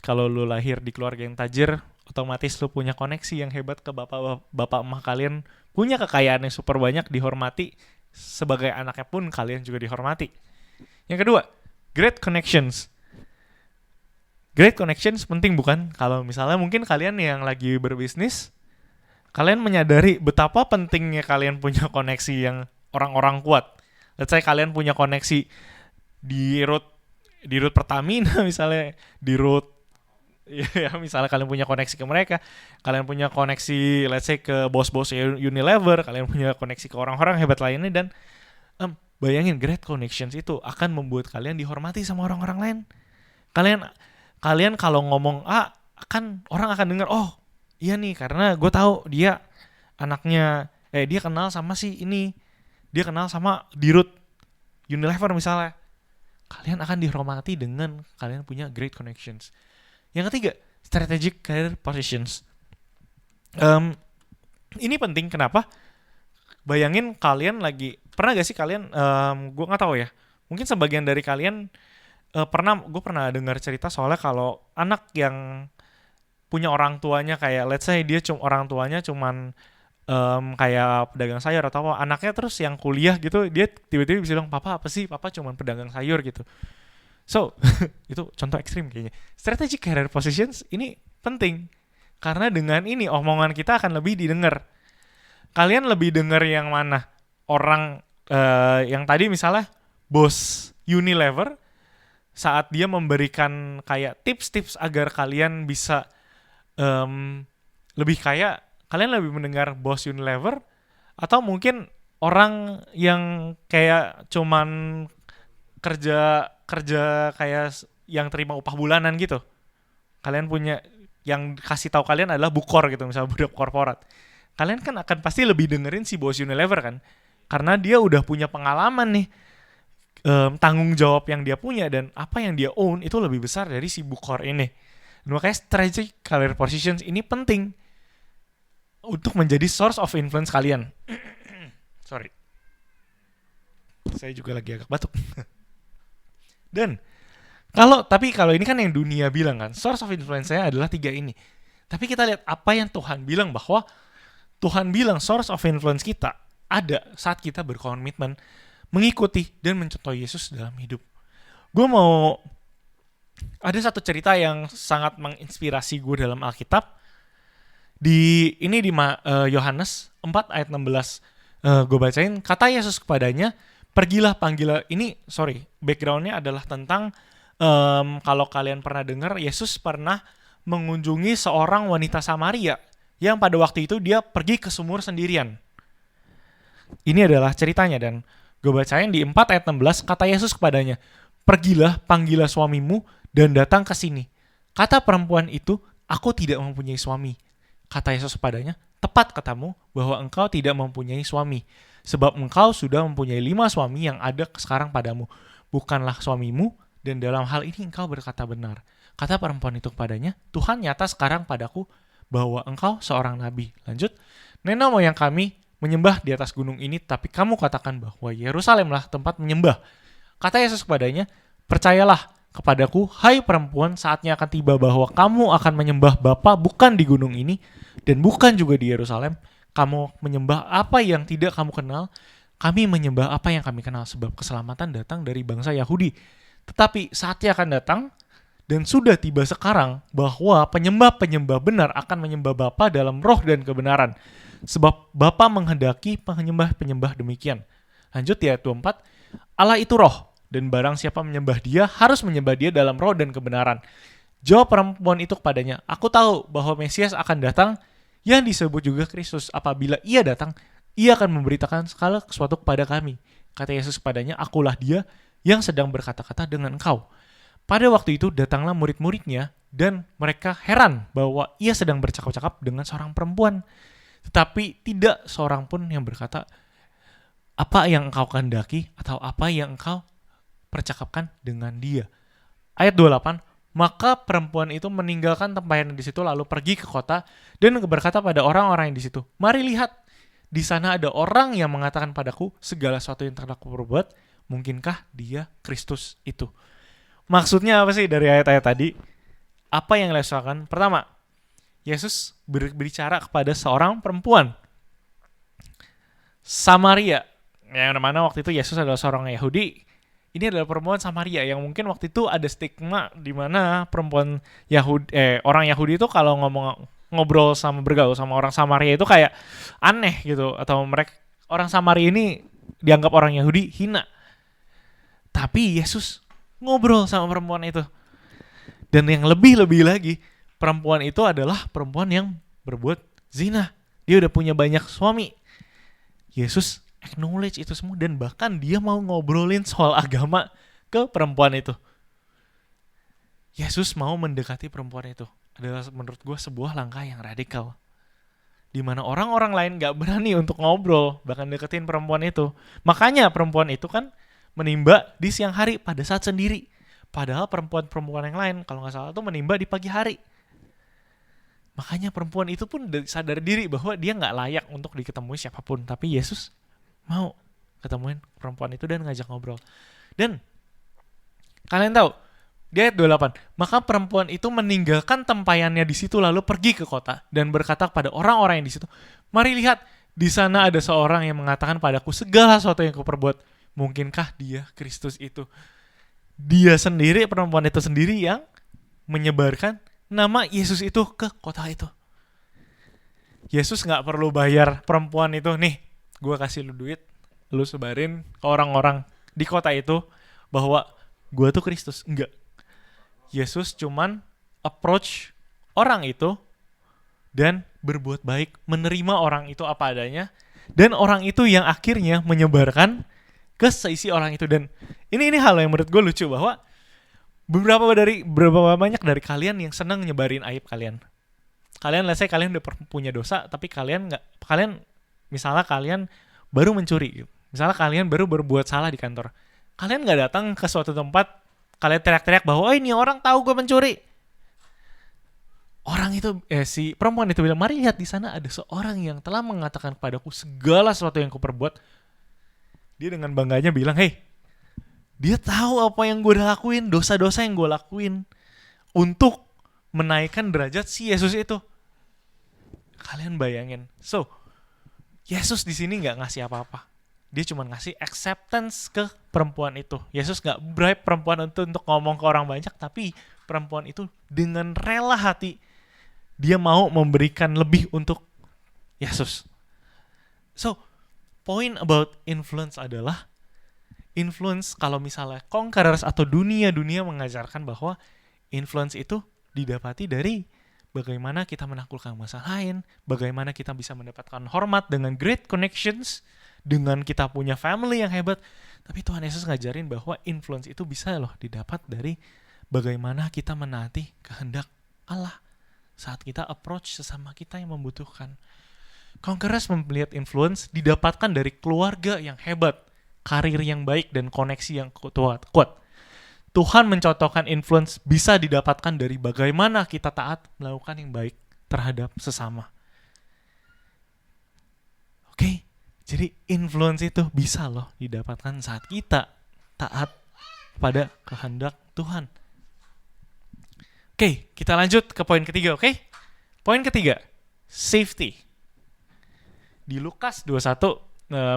Kalau lu lahir di keluarga yang tajir, otomatis lu punya koneksi yang hebat ke bapak emak kalian, punya kekayaan yang super banyak, dihormati. Sebagai anaknya pun kalian juga dihormati. Yang kedua, great connections. Great connections penting, bukan? Kalau misalnya mungkin kalian yang lagi berbisnis, kalian menyadari betapa pentingnya kalian punya koneksi yang orang-orang kuat. Let's say kalian punya koneksi di root Pertamina misalnya, di root ya misalnya kalian punya koneksi ke mereka, kalian punya koneksi let's say ke bos-bos Unilever, kalian punya koneksi ke orang-orang hebat lainnya, dan bayangin great connections itu akan membuat kalian dihormati sama orang-orang lain. Kalian kalau ngomong kan orang akan dengar, oh iya nih karena gue tahu dia anaknya, dia kenal sama si ini, dia kenal sama dirut Unilever misalnya. Kalian akan dihormati dengan kalian punya great connections. Yang ketiga, strategic career positions. Ini penting, kenapa? Bayangin kalian lagi, pernah gak sih kalian, gue gak tahu ya, mungkin sebagian dari kalian gue pernah dengar cerita soalnya kalau anak yang punya orang tuanya kayak let's say dia orang tuanya cuman kayak pedagang sayur atau apa, anaknya terus yang kuliah gitu, dia tiba-tiba bisa bilang, papa apa sih, papa cuman pedagang sayur gitu. So itu contoh ekstrim kayaknya. Strategic career positions ini penting karena dengan ini omongan kita akan lebih didengar. Kalian lebih dengar yang mana? Orang yang tadi misalnya bos Unilever, saat dia memberikan kayak tips-tips agar kalian bisa lebih kaya, kalian lebih mendengar bos Unilever, atau mungkin orang yang kayak cuman kerja kayak yang terima upah bulanan gitu. Kalian punya yang kasih tahu kalian adalah bukor gitu, misalnya budak korporat. Kalian kan akan pasti lebih dengerin si bos Unilever kan, karena dia udah punya pengalaman nih, tanggung jawab yang dia punya dan apa yang dia own itu lebih besar dari si bukor ini. Dan makanya strategic career positions ini penting untuk menjadi source of influence kalian. Sorry, saya juga lagi agak batuk. Dan kalau ini kan yang dunia bilang kan, source of influence-nya adalah 3 ini. Tapi kita lihat apa yang Tuhan bilang, bahwa Tuhan bilang source of influence kita ada saat kita berkomitmen mengikuti dan mencontoh Yesus dalam hidup. Gue mau ada satu cerita yang sangat menginspirasi gue dalam Alkitab. Yohanes 4 ayat 16. Gue bacain, kata Yesus kepadanya, pergilah panggillah. Backgroundnya adalah tentang kalau kalian pernah dengar, Yesus pernah mengunjungi seorang wanita Samaria yang pada waktu itu dia pergi ke sumur sendirian. Ini adalah ceritanya, dan gue bacain di 4 ayat 16, kata Yesus kepadanya, pergilah, panggillah suamimu dan datang ke sini. Kata perempuan itu, aku tidak mempunyai suami. Kata Yesus kepadanya, tepat katamu bahwa engkau tidak mempunyai suami, sebab engkau sudah mempunyai 5 suami yang ada sekarang padamu. Bukanlah suamimu, dan dalam hal ini engkau berkata benar. Kata perempuan itu kepadanya, Tuhan nyata sekarang padaku bahwa engkau seorang nabi. Lanjut, nenek moyang kami menyembah di atas gunung ini, tapi kamu katakan bahwa Yerusalemlah tempat menyembah. Kata Yesus kepadanya, percayalah kepadaku, hai perempuan, saatnya akan tiba bahwa kamu akan menyembah Bapa bukan di gunung ini, dan bukan juga di Yerusalem. Kamu menyembah apa yang tidak kamu kenal, kami menyembah apa yang kami kenal, sebab keselamatan datang dari bangsa Yahudi. Tetapi saatnya akan datang, dan sudah tiba sekarang, bahwa penyembah-penyembah benar akan menyembah Bapa dalam roh dan kebenaran. Sebab Bapa menghendaki penyembah-penyembah demikian. Lanjut di ayat 24, Allah itu roh, dan barang siapa menyembah dia, harus menyembah dia dalam roh dan kebenaran. Jawab perempuan itu kepadanya, aku tahu bahwa Mesias akan datang, yang disebut juga Kristus. Apabila ia datang, ia akan memberitakan segala sesuatu kepada kami. Kata Yesus kepadanya, akulah dia yang sedang berkata-kata dengan engkau. Pada waktu itu datanglah murid-muridnya, dan mereka heran bahwa ia sedang bercakap-cakap dengan seorang perempuan. Tetapi tidak seorang pun yang berkata, apa yang engkau kehendaki atau apa yang engkau percakapkan dengan dia. Ayat 28, maka perempuan itu meninggalkan tempayan di situ lalu pergi ke kota dan berkata pada orang-orang yang di situ, mari lihat, di sana ada orang yang mengatakan padaku segala sesuatu yang telah aku perbuat, mungkinkah dia Kristus itu? Maksudnya apa sih dari ayat-ayat tadi? Apa yang dilakukan? Pertama, Yesus berbicara kepada seorang perempuan Samaria, yang mana waktu itu Yesus adalah seorang Yahudi. Ini adalah perempuan Samaria yang mungkin waktu itu ada stigma di mana perempuan orang Yahudi itu kalau ngobrol sama bergaul sama orang Samaria itu kayak aneh gitu, atau mereka orang Samaria ini dianggap orang Yahudi hina. Tapi Yesus ngobrol sama perempuan itu. Dan yang lebih-lebih lagi, perempuan itu adalah perempuan yang berbuat zina. Dia udah punya banyak suami. Yesus acknowledge itu semua, dan bahkan dia mau ngobrolin soal agama ke perempuan itu. Yesus mau mendekati perempuan itu. Adalah menurut gue sebuah langkah yang radikal. Di mana orang-orang lain gak berani untuk ngobrol, bahkan deketin perempuan itu. Makanya perempuan itu kan menimba di siang hari pada saat sendiri. Padahal perempuan-perempuan yang lain kalau gak salah tuh menimba di pagi hari. Makanya perempuan itu pun sadar diri bahwa dia gak layak untuk diketemui siapapun. Tapi Yesus mau ketemuin perempuan itu dan ngajak ngobrol. Dan kalian tahu, di ayat 28, maka perempuan itu meninggalkan tempayannya di situ lalu pergi ke kota dan berkata kepada orang-orang yang di situ, mari lihat, di sana ada seorang yang mengatakan padaku segala sesuatu yang kuperbuat. Mungkinkah dia Kristus itu? Dia sendiri, perempuan itu sendiri yang menyebarkan nama Yesus itu ke kota itu. Yesus gak perlu bayar perempuan itu, nih gue kasih lu duit, lu sebarin ke orang-orang di kota itu bahwa gue tuh Kristus. Enggak. Yesus cuman approach orang itu dan berbuat baik, menerima orang itu apa adanya, dan orang itu yang akhirnya menyebarkan ke seisi orang itu. Dan ini hal yang menurut gue lucu, bahwa beberapa banyak dari kalian yang senang nyebarin aib kalian. Let's say kalian udah punya dosa, tapi misalnya kalian baru mencuri, misalnya kalian baru berbuat salah di kantor, kalian nggak datang ke suatu tempat, kalian teriak-teriak bahwa ini orang tahu gue mencuri. Orang itu, si perempuan itu bilang, mari lihat, di sana ada seorang yang telah mengatakan kepadaku segala sesuatu yang kuperbuat. Dia dengan bangganya bilang, hey, dia tahu apa yang gue udah lakuin, dosa-dosa yang gue lakuin, untuk menaikkan derajat si Yesus itu. Kalian bayangin. So, Yesus di sini nggak ngasih apa-apa. Dia cuma ngasih acceptance ke perempuan itu. Yesus gak bribe perempuan itu untuk ngomong ke orang banyak, tapi perempuan itu dengan rela hati, dia mau memberikan lebih untuk Yesus. So, point about influence adalah, influence kalau misalnya conquerors atau dunia mengajarkan bahwa influence itu didapati dari bagaimana kita menaklukkan masalah lain, bagaimana kita bisa mendapatkan hormat dengan great connections, dengan kita punya family yang hebat. Tapi Tuhan Yesus ngajarin bahwa influence itu bisa loh didapat dari bagaimana kita menaati kehendak Allah saat kita approach sesama kita yang membutuhkan. Conquerors melihat influence didapatkan dari keluarga yang hebat, karir yang baik, dan koneksi yang kuat. Tuhan mencontohkan influence bisa didapatkan dari bagaimana kita taat melakukan yang baik terhadap sesama. Oke, jadi influence itu bisa loh didapatkan saat kita taat pada kehendak Tuhan. Oke, kita lanjut ke poin ketiga, oke? Poin ketiga, safety. Di Lukas 21,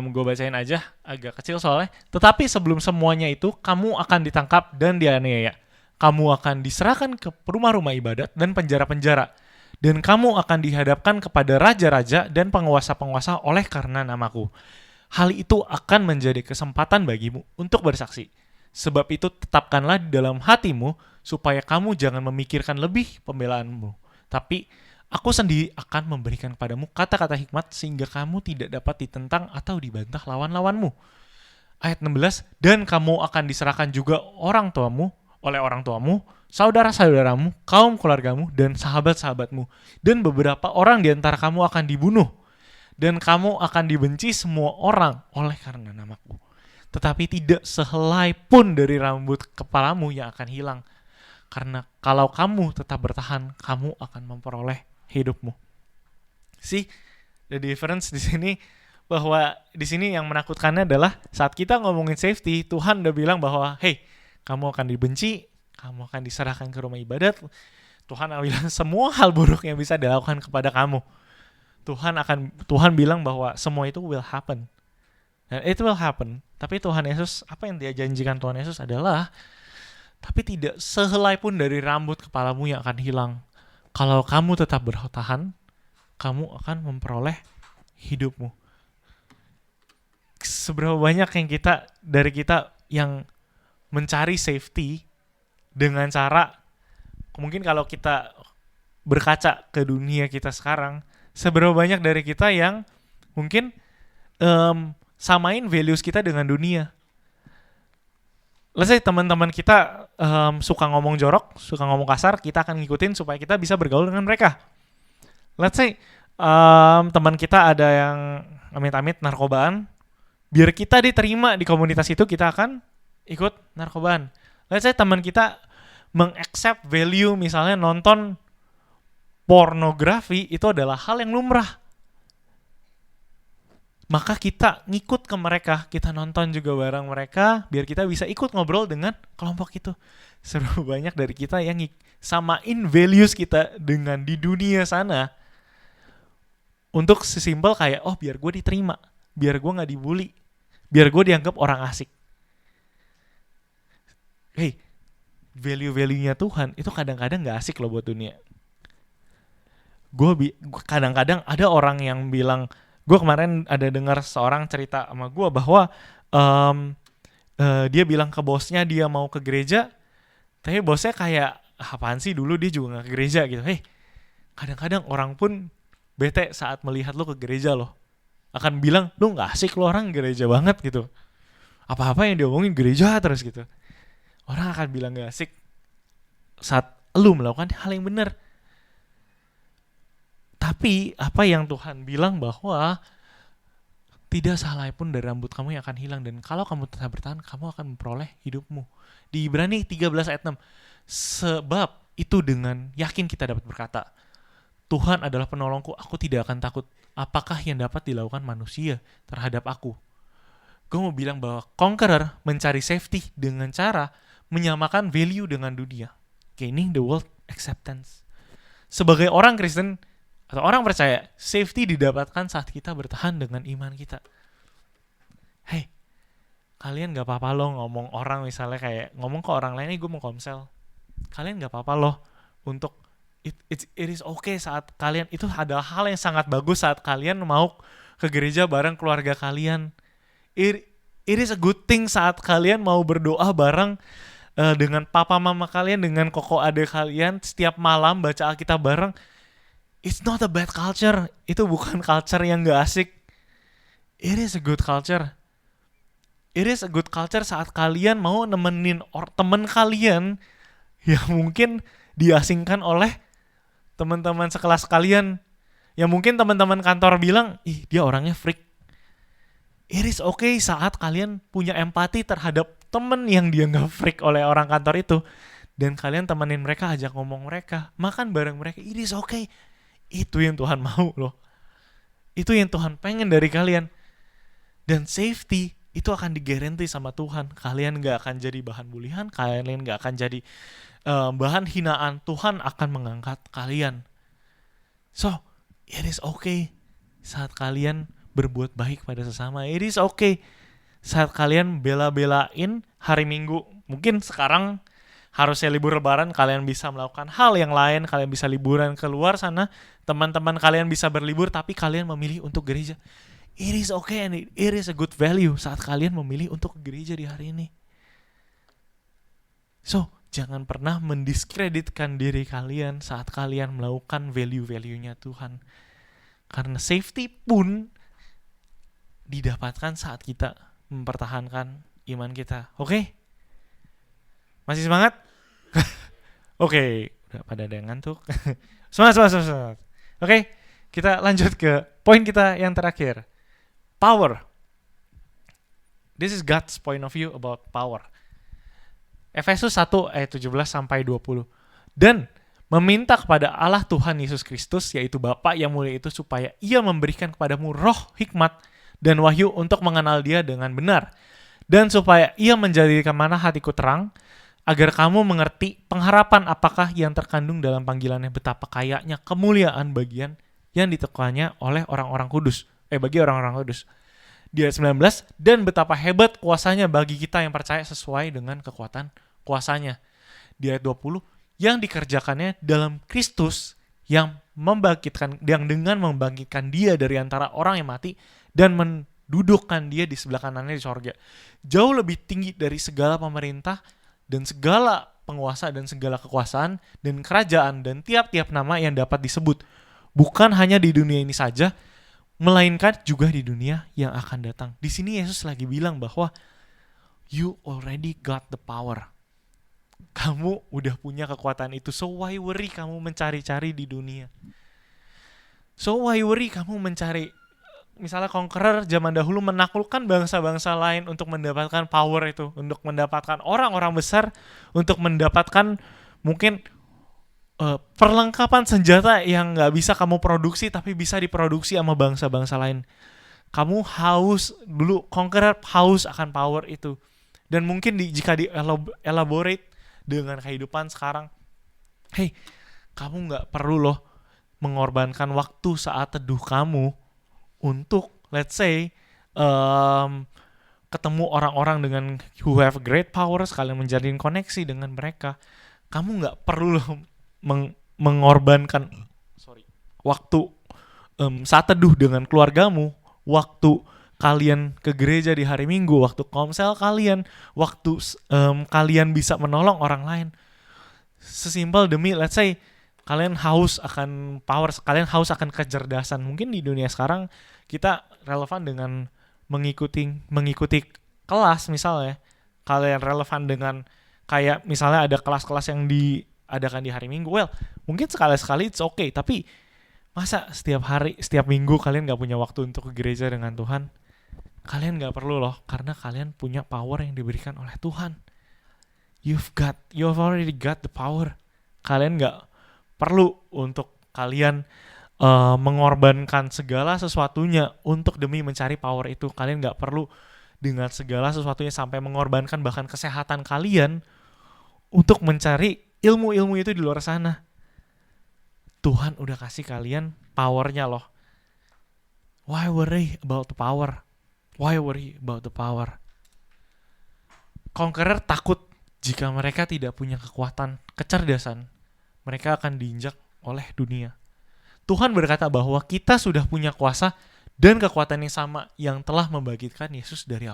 gue bacain aja, agak kecil soalnya. Tetapi sebelum semuanya itu, kamu akan ditangkap dan dianiaya. Kamu akan diserahkan ke rumah-rumah ibadat dan penjara-penjara. Dan kamu akan dihadapkan kepada raja-raja dan penguasa-penguasa oleh karena namaku. Hal itu akan menjadi kesempatan bagimu untuk bersaksi. Sebab itu tetapkanlah di dalam hatimu, supaya kamu jangan memikirkan lebih pembelaanmu. Tapi aku sendiri akan memberikan kepadamu kata-kata hikmat sehingga kamu tidak dapat ditentang atau dibantah lawan-lawanmu. Ayat 16, dan kamu akan diserahkan juga oleh orang tuamu, saudara-saudaramu, kaum keluargamu, dan sahabat-sahabatmu. Dan beberapa orang di antara kamu akan dibunuh. Dan kamu akan dibenci semua orang oleh karena namaku. Tetapi tidak sehelai pun dari rambut kepalamu yang akan hilang. Karena kalau kamu tetap bertahan, kamu akan memperoleh hidupmu. See, the difference di sini, bahwa di sini yang menakutkannya adalah saat kita ngomongin safety, Tuhan udah bilang bahwa, hey, kamu akan dibenci, kamu akan diserahkan ke rumah ibadat. Tuhan bilang semua hal buruk yang bisa dilakukan kepada kamu. Tuhan bilang bahwa semua itu will happen. Dan it will happen. Tapi Tuhan Yesus, apa yang dia janjikan Tuhan Yesus adalah, tapi tidak sehelai pun dari rambut kepalamu yang akan hilang. Kalau kamu tetap bertahan, kamu akan memperoleh hidupmu. Seberapa banyak dari kita yang mencari safety dengan cara, mungkin kalau kita berkaca ke dunia kita sekarang, seberapa banyak dari kita yang mungkin samain values kita dengan dunia. Let's say teman-teman kita suka ngomong jorok, suka ngomong kasar, kita akan ngikutin supaya kita bisa bergaul dengan mereka. Let's say teman kita ada yang amit-amit narkobaan, biar kita diterima di komunitas itu, kita akan ikut narkobaan. Let's say teman kita meng-accept value, misalnya nonton pornografi itu adalah hal yang lumrah. Maka kita ngikut ke mereka, kita nonton juga bareng mereka, biar kita bisa ikut ngobrol dengan kelompok itu. Seberapa banyak dari kita yang samain values kita dengan di dunia sana, untuk sesimpel kayak, oh biar gue diterima, biar gue gak dibully, biar gue dianggap orang asik. Hey, value-value-nya Tuhan itu kadang-kadang gak asik loh buat dunia. Kadang-kadang ada orang yang bilang, gue kemarin ada dengar seorang cerita sama gue bahwa dia bilang ke bosnya dia mau ke gereja, tapi bosnya kayak, apaan sih, dulu dia juga gak ke gereja gitu. Hey, kadang-kadang orang pun bete saat melihat lo ke gereja loh. Akan bilang, lo gak asik, lo orang gereja banget gitu. Apa-apa yang diomongin gereja terus gitu. Orang akan bilang gak asik saat lo melakukan hal yang benar. Tapi apa yang Tuhan bilang bahwa tidak sehelai pun dari rambut kamu yang akan hilang, dan kalau kamu tetap bertahan, kamu akan memperoleh hidupmu. Di Ibrani 13 ayat 6. Sebab itu dengan yakin kita dapat berkata, Tuhan adalah penolongku, aku tidak akan takut. Apakah yang dapat dilakukan manusia terhadap aku? Gue mau bilang bahwa conqueror mencari safety dengan cara menyamakan value dengan dunia. Gaining the world acceptance. Sebagai orang Kristen atau orang percaya, safety didapatkan saat kita bertahan dengan iman kita. Hey, kalian gak apa-apa loh ngomong orang, misalnya kayak ngomong ke orang lain, gue mau komsel. Kalian gak apa-apa loh untuk it is okay saat kalian, itu adalah hal yang sangat bagus saat kalian mau ke gereja bareng keluarga kalian. It, it is a good thing saat kalian mau berdoa bareng dengan papa mama kalian, dengan koko ade kalian setiap malam baca Alkitab bareng. It's not a bad culture. Itu bukan culture yang gak asik. It is a good culture. It is a good culture saat kalian mau nemenin temen kalian yang mungkin diasingkan oleh teman-teman sekelas kalian. Yang mungkin teman-teman kantor bilang, ih dia orangnya freak. It is okay saat kalian punya empati terhadap temen yang dia gak freak oleh orang kantor itu. Dan kalian temenin mereka, ajak ngomong mereka, makan bareng mereka. It is okay. Itu yang Tuhan mau loh. Itu yang Tuhan pengen dari kalian. Dan safety itu akan digaranti sama Tuhan. Kalian gak akan jadi bahan bulian, kalian gak akan jadi bahan hinaan. Tuhan akan mengangkat kalian. So, it is okay saat kalian berbuat baik pada sesama. It is okay saat kalian bela-belain hari Minggu. Mungkin sekarang harusnya libur lebaran, kalian bisa melakukan hal yang lain, kalian bisa liburan keluar sana, teman-teman kalian bisa berlibur, tapi kalian memilih untuk gereja. It is okay and it is a good value saat kalian memilih untuk gereja di hari ini. So, jangan pernah mendiskreditkan diri kalian saat kalian melakukan value-value-nya Tuhan. Karena safety pun didapatkan saat kita mempertahankan iman kita. Oke? Masih semangat? Oke, udah pada ada yang ngantuk. Semangat. Oke, kita lanjut ke poin kita yang terakhir. Power. This is God's point of view about power. Efesus 1 ayat 17 sampai 20. Dan meminta kepada Allah Tuhan Yesus Kristus, yaitu Bapa yang mulia itu, supaya Ia memberikan kepadamu roh hikmat dan wahyu untuk mengenal Dia dengan benar, dan supaya Ia menjadikan mana hatiku terang, agar kamu mengerti pengharapan apakah yang terkandung dalam panggilannya, betapa kayanya kemuliaan bagian yang ditekannya oleh orang-orang kudus. Bagi orang-orang kudus. Di ayat 19, dan betapa hebat kuasanya bagi kita yang percaya sesuai dengan kekuatan kuasanya. Di ayat 20, yang dikerjakannya dalam Kristus yang dengan membangkitkan Dia dari antara orang yang mati dan mendudukkan Dia di sebelah kanannya di sorga. Jauh lebih tinggi dari segala pemerintah dan segala penguasa dan segala kekuasaan dan kerajaan dan tiap-tiap nama yang dapat disebut. Bukan hanya di dunia ini saja, melainkan juga di dunia yang akan datang. Di sini Yesus lagi bilang bahwa you already got the power. Kamu udah punya kekuatan itu. So why worry kamu mencari-cari di dunia? So why worry kamu mencari, misalnya conqueror zaman dahulu menaklukkan bangsa-bangsa lain untuk mendapatkan power itu, untuk mendapatkan orang-orang besar, untuk mendapatkan mungkin perlengkapan senjata yang gak bisa kamu produksi tapi bisa diproduksi sama bangsa-bangsa lain. Kamu haus dulu, conqueror haus akan power itu. Dan mungkin jika di-elaborate dengan kehidupan sekarang, hey, kamu gak perlu loh mengorbankan waktu saat teduh kamu untuk, let's say, ketemu orang-orang dengan who have great power, sekalian menjalin koneksi dengan mereka. Kamu gak perlu loh mengorbankan waktu saat teduh dengan keluargamu, waktu kalian ke gereja di hari Minggu, waktu komsel kalian, waktu kalian bisa menolong orang lain. Sesimpel demi, let's say, kalian haus akan power, kalian haus akan kecerdasan. Mungkin di dunia sekarang kita relevan dengan mengikuti kelas misalnya. Kalian relevan dengan kayak misalnya ada kelas-kelas yang diadakan di hari Minggu. Well, mungkin sekali-sekali it's okay, tapi masa setiap hari, setiap minggu kalian gak punya waktu untuk ke gereja dengan Tuhan? Kalian gak perlu loh, karena kalian punya power yang diberikan oleh Tuhan. You've already got the power. Kalian gak perlu untuk kalian mengorbankan segala sesuatunya untuk demi mencari power itu. Kalian gak perlu dengan segala sesuatunya sampai mengorbankan bahkan kesehatan kalian untuk mencari ilmu-ilmu itu di luar sana. Tuhan udah kasih kalian powernya loh. Why worry about the power? Why worry about the power? Conqueror takut jika mereka tidak punya kekuatan, kecerdasan, mereka akan diinjak oleh dunia. Tuhan berkata bahwa kita sudah punya kuasa dan kekuatan yang sama yang telah membangkitkan Yesus dari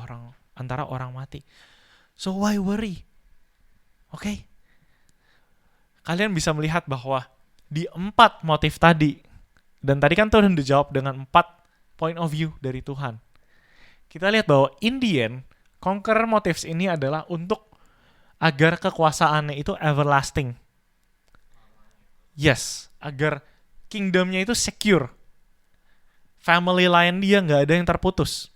antara orang mati. So why worry? Oke? Kalian bisa melihat bahwa di 4 motif tadi, dan tadi kan Tuhan dijawab dengan 4 point of view dari Tuhan. Kita lihat bahwa in the end, conqueror motives ini adalah untuk agar kekuasaannya itu everlasting. Yes, agar kingdomnya itu secure. Family line dia nggak ada yang terputus.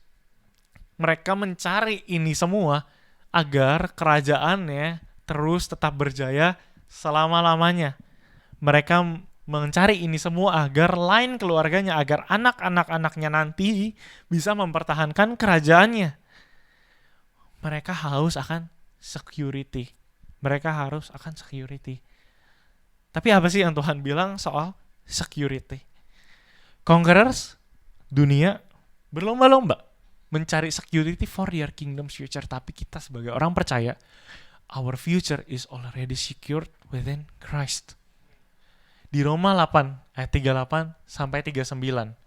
Mereka mencari ini semua agar kerajaannya terus tetap berjaya selama-lamanya. Mereka mencari ini semua agar line keluarganya, agar anak-anak-anaknya nanti bisa mempertahankan kerajaannya. Mereka haus akan security. Mereka harus akan security. Tapi apa sih yang Tuhan bilang soal security? Conquerors dunia berlomba-lomba mencari security for their kingdom's future. Tapi kita sebagai orang percaya, our future is already secured within Christ. Di Roma 8 ayat 38 sampai 39.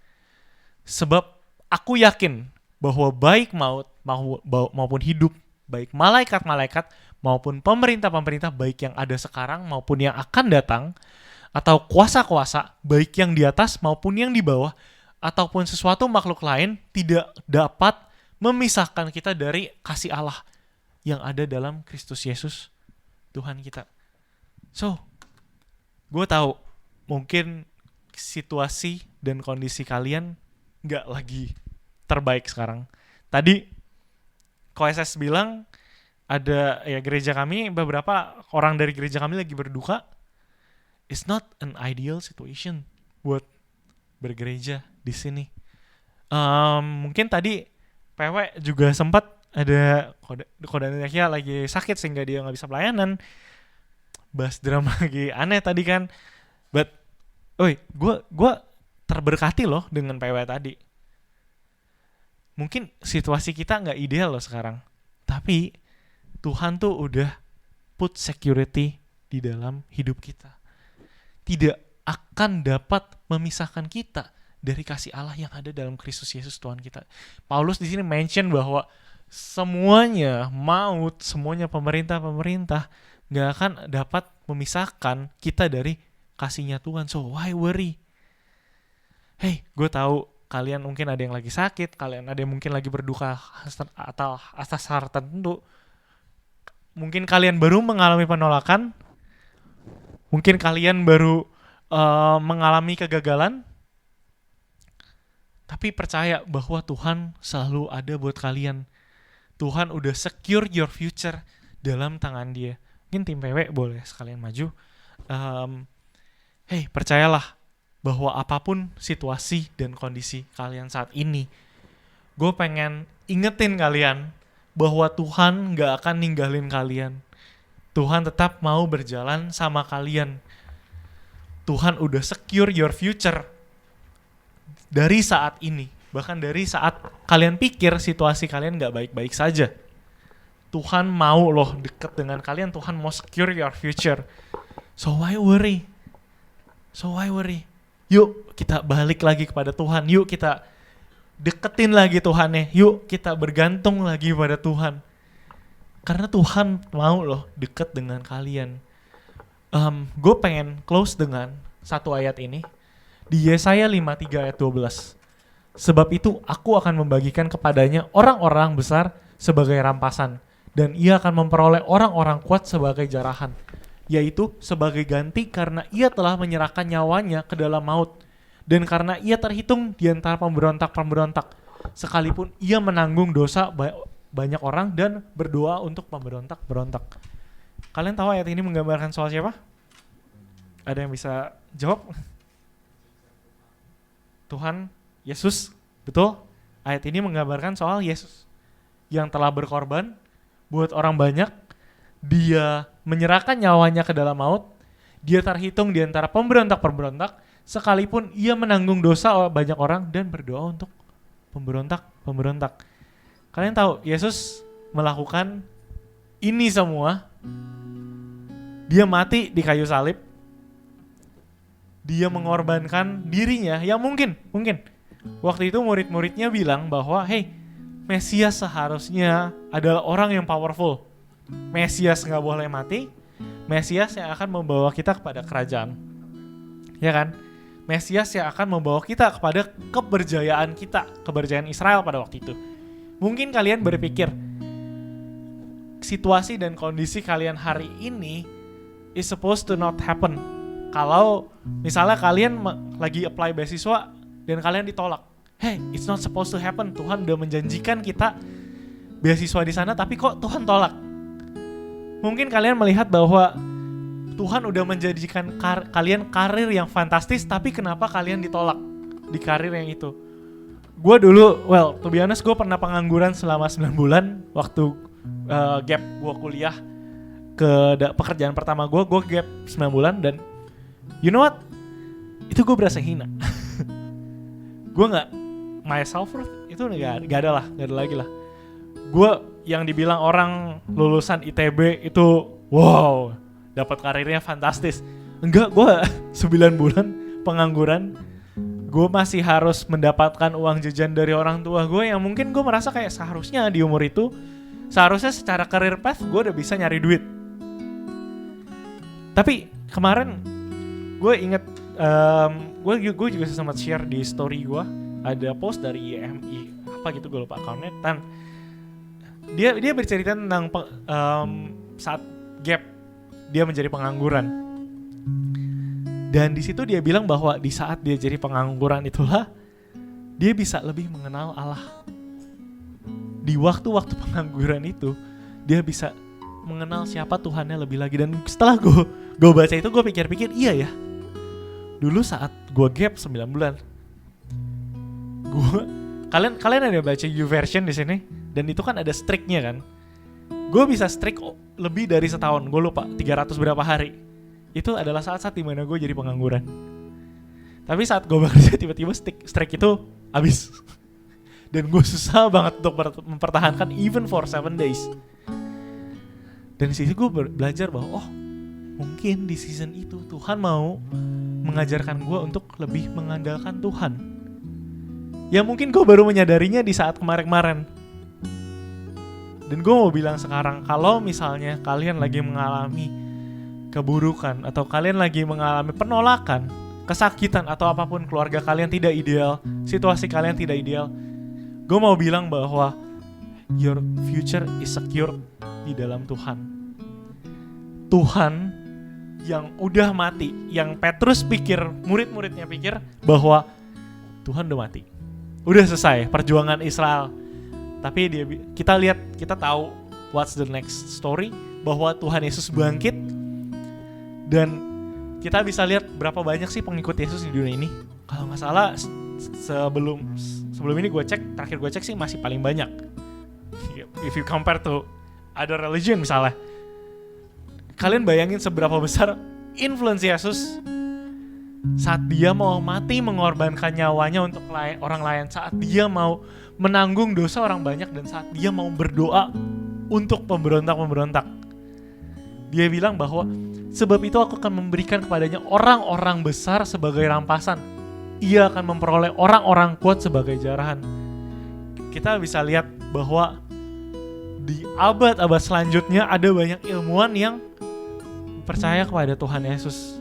Sebab aku yakin bahwa baik maut maupun hidup, baik malaikat-malaikat maupun pemerintah-pemerintah, baik yang ada sekarang maupun yang akan datang, atau kuasa-kuasa, baik yang di atas maupun yang di bawah, ataupun sesuatu makhluk lain, tidak dapat memisahkan kita dari kasih Allah yang ada dalam Kristus Yesus, Tuhan kita. So, gue tahu mungkin situasi dan kondisi kalian gak lagi terbaik sekarang. Tadi KSS bilang ada ya gereja kami, beberapa orang dari gereja kami lagi berduka. It's not an ideal situation buat bergereja di sini. Mungkin tadi PW juga sempat ada Kodanekya lagi sakit sehingga dia nggak bisa pelayanan. Bahas drama lagi aneh tadi kan. But, gue terberkati loh dengan PW tadi. Mungkin situasi kita nggak ideal loh sekarang, tapi Tuhan tuh udah put security di dalam hidup kita. Tidak akan dapat memisahkan kita dari kasih Allah yang ada dalam Kristus Yesus Tuhan kita. Paulus di sini mention bahwa semuanya maut, semuanya pemerintah nggak akan dapat memisahkan kita dari kasihnya Tuhan. So why worry? Hey, gue tahu kalian mungkin ada yang lagi sakit, kalian ada yang mungkin lagi berduka atau atas hal tertentu. Mungkin kalian baru mengalami penolakan, mungkin kalian baru mengalami kegagalan, tapi percaya bahwa Tuhan selalu ada buat kalian. Tuhan udah secure your future dalam tangan Dia. Mungkin tim PW boleh sekalian maju. Hey, percayalah bahwa apapun situasi dan kondisi kalian saat ini, gue pengen ingetin kalian bahwa Tuhan gak akan ninggalin kalian. Tuhan tetap mau berjalan sama kalian. Tuhan udah secure your future dari saat ini. Bahkan dari saat kalian pikir situasi kalian gak baik-baik saja. Tuhan mau loh deket dengan kalian. Tuhan mau secure your future. So why worry? Yuk kita balik lagi kepada Tuhan. Yuk kita deketin lagi Tuhannya. Yuk kita bergantung lagi pada Tuhan. Karena Tuhan mau loh deket dengan kalian. Gue pengen close dengan satu ayat ini. Di Yesaya 53 ayat 12. Sebab itu aku akan membagikan kepadanya orang-orang besar sebagai rampasan. Dan ia akan memperoleh orang-orang kuat sebagai jarahan. Yaitu sebagai ganti karena ia telah menyerahkan nyawanya ke dalam maut. Dan karena ia terhitung di antara pemberontak-pemberontak, sekalipun ia menanggung dosa banyak orang dan berdoa untuk pemberontak-berontak. Kalian tahu ayat ini menggambarkan soal siapa? Ada yang bisa jawab? Tuhan Yesus, betul? Ayat ini menggambarkan soal Yesus yang telah berkorban buat orang banyak. Dia menyerahkan nyawanya ke dalam maut. Dia terhitung di antara pemberontak-pemberontak, sekalipun ia menanggung dosa banyak orang dan berdoa untuk pemberontak-pemberontak. Kalian tahu Yesus melakukan ini semua. Dia mati di kayu salib. Dia mengorbankan dirinya yang mungkin waktu itu murid-muridnya bilang bahwa hey, Mesias seharusnya adalah orang yang powerful. Mesias gak boleh mati. Mesias yang akan membawa kita kepada kerajaan. Ya kan? Mesias yang akan membawa kita kepada keberjayaan Israel pada waktu itu. Mungkin kalian berpikir situasi dan kondisi kalian hari ini is supposed to not happen. Kalau misalnya kalian lagi apply beasiswa dan kalian ditolak, hey, it's not supposed to happen. Tuhan udah menjanjikan kita beasiswa di sana, tapi kok Tuhan tolak? Mungkin kalian melihat bahwa Tuhan udah menjanjikan kalian karir yang fantastis, tapi kenapa kalian ditolak di karir yang itu? Gue dulu, to be honest, gue pernah pengangguran selama 9 bulan waktu gap gue kuliah ke pekerjaan pertama gue gap 9 bulan dan you know what? Itu gue berasa hina. Gue gak, my self-worth itu gak ada lagi lah. Gue yang dibilang orang lulusan ITB itu wow, dapat karirnya fantastis. Enggak, gue 9 bulan pengangguran. Gue masih harus mendapatkan uang jajan dari orang tua gue yang mungkin gue merasa kayak seharusnya di umur itu, seharusnya secara career path gue udah bisa nyari duit. Tapi kemarin gue inget, gue juga sempat share di story gue, ada post dari IMI apa gitu, gue lupa accountnya, dan dia bercerita tentang saat gap dia menjadi pengangguran. Dan di situ dia bilang bahwa di saat dia jadi pengangguran itulah dia bisa lebih mengenal Allah. Di waktu-waktu pengangguran itu dia bisa mengenal siapa Tuhannya lebih lagi. Dan setelah gue baca itu gue pikir-pikir, iya ya. Dulu saat gue gap 9 bulan, kalian ada baca YouVersion di sini, dan itu kan ada streaknya kan. Gue bisa streak lebih dari setahun, gue lupa 300 berapa hari. Itu adalah saat-saat dimana gue jadi pengangguran. Tapi saat gue bekerja tiba-tiba streak itu habis. Dan gue susah banget untuk mempertahankan even for 7 days. Dan di situ gue belajar bahwa mungkin di season itu Tuhan mau mengajarkan gue untuk lebih mengandalkan Tuhan. Ya mungkin gue baru menyadarinya di saat kemarin-kemarin. Dan gue mau bilang sekarang, kalau misalnya kalian lagi mengalami keburukan atau kalian lagi mengalami penolakan, kesakitan atau apapun, keluarga kalian tidak ideal, situasi kalian tidak ideal, gue mau bilang bahwa your future is secure di dalam Tuhan. Tuhan yang udah mati, yang Petrus pikir, murid-muridnya pikir bahwa Tuhan udah mati, udah selesai perjuangan Israel. Tapi kita tahu what's the next story, bahwa Tuhan Yesus bangkit. Dan kita bisa lihat berapa banyak sih pengikut Yesus di dunia ini. Kalau nggak salah sebelum ini terakhir gue cek sih masih paling banyak. If you compare to other religion misalnya. Kalian bayangin seberapa besar influence Yesus saat dia mau mati mengorbankan nyawanya untuk orang lain, saat dia mau menanggung dosa orang banyak, dan saat dia mau berdoa untuk pemberontak-pemberontak. Dia bilang bahwa sebab itu aku akan memberikan kepadanya orang-orang besar sebagai rampasan. Ia akan memperoleh orang-orang kuat sebagai jarahan. Kita bisa lihat bahwa di abad-abad selanjutnya ada banyak ilmuwan yang percaya kepada Tuhan Yesus.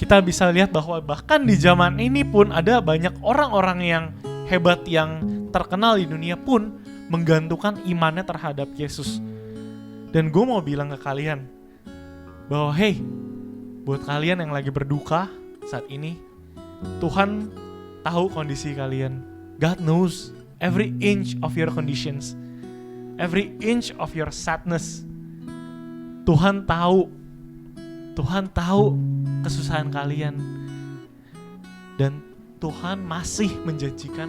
Kita bisa lihat bahwa bahkan di zaman ini pun ada banyak orang-orang yang hebat, yang terkenal di dunia pun menggantungkan imannya terhadap Yesus. Dan gue mau bilang ke kalian bahwa hey, buat kalian yang lagi berduka saat ini, Tuhan tahu kondisi kalian. God knows every inch of your conditions, every inch of your sadness. Tuhan tahu kesusahan kalian. Dan Tuhan masih menjanjikan